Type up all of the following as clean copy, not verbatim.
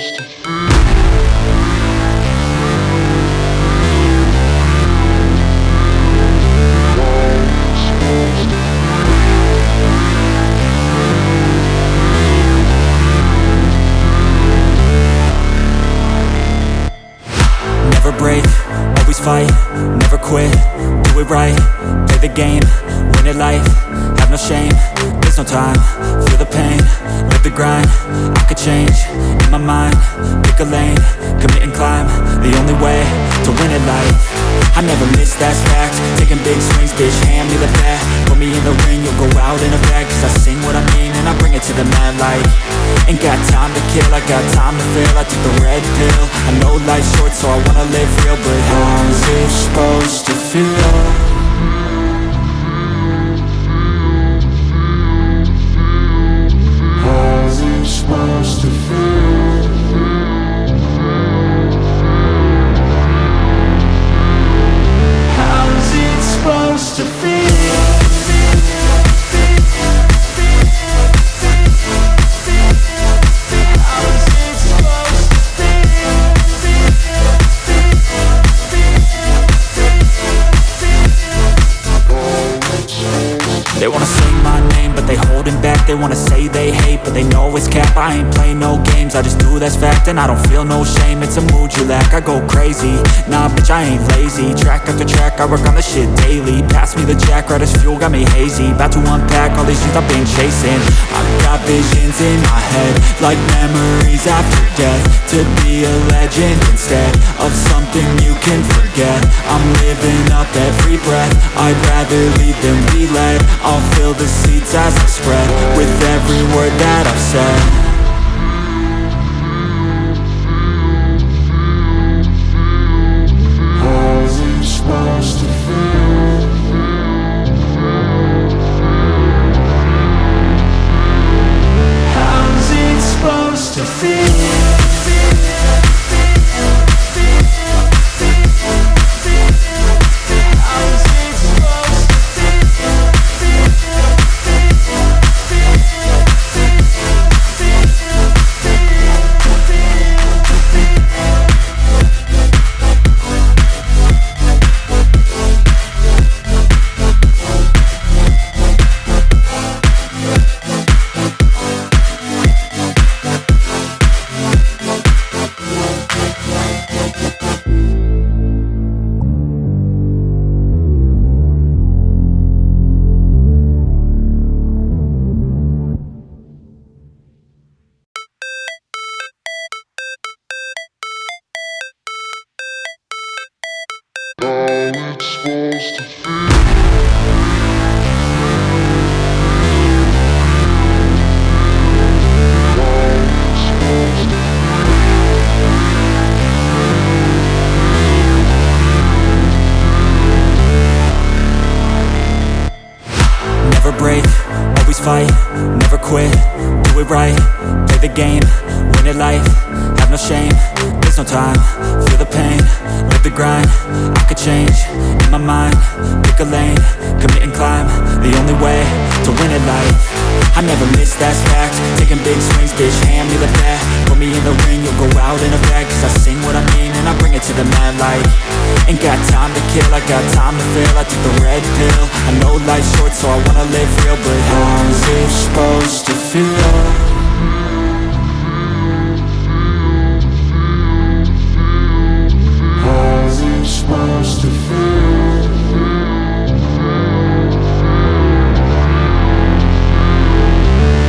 Never break, always fight, never quit, do it right, play the game, win it life, have no shame, there's no time, feel the pain, live the grind, I could change, in my mind, pick a lane, commit and climb, the only way to win it life, I never miss, that's fact, taking big swings, bitch, hand me the bat, put me in the ring, you'll go out in a bag, cause I sing what I mean and I bring it to the mad light, ain't got time to kill, I got time to feel, I took the red pill, I know life's short so I wanna live real, but how's it supposed to feel? How's it supposed to feel? How's it supposed to feel? They wanna say my name, but they holding back. They wanna say they hate, but they know it's cap. I ain't play no games, I just do, that's fact. And I don't feel no shame, it's a mood you lack. I go crazy, nah bitch I ain't lazy. Track after track, I work on this shit daily. Pass me the jack, right as fuel, got me hazy. About to unpack all these things I've been chasing. I've got visions in my head, like memories after death. To be a legend instead of something you can forget. I'm living up every breath, I'd rather lead than be led. I'll fill the seeds as I spread with every word that I've said. How's it supposed to feel? How's it supposed to feel? Never break, always fight, never quit, do it right, play the game, win it life, have no shame, there's no time, feel the pain, live the grind, I could change, in my mind, pick a lane, commit and climb, the only way to win it life, I never miss, that's fact, taking big swings, bitch, hand me the bat, put me in the ring, you'll go out in a bag, cause I sing what I mean and I bring it to the mad light, ain't got time to kill, I got time to feel, I took the red pill, I know life's short so I wanna live real, but how's it supposed to feel? How's it supposed to feel?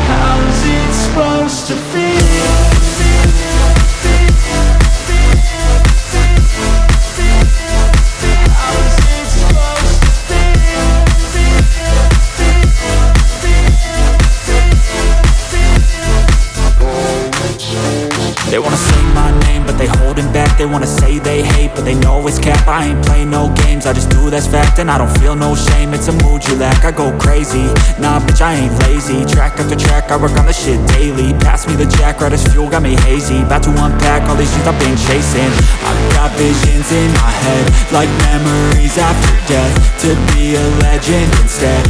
How's it supposed to feel? They wanna say my name, but they holding back. They wanna say they hate, but they know it's cap. I ain't play no games, I just do, that's fact. And I don't feel no shame, it's a mood you lack. I go crazy, nah bitch I ain't lazy. Track after track, I work on this shit daily. Pass me the jack, right as fuel, got me hazy. About to unpack all these things I've been chasing. I've got visions in my head, like memories after death. To be a legend instead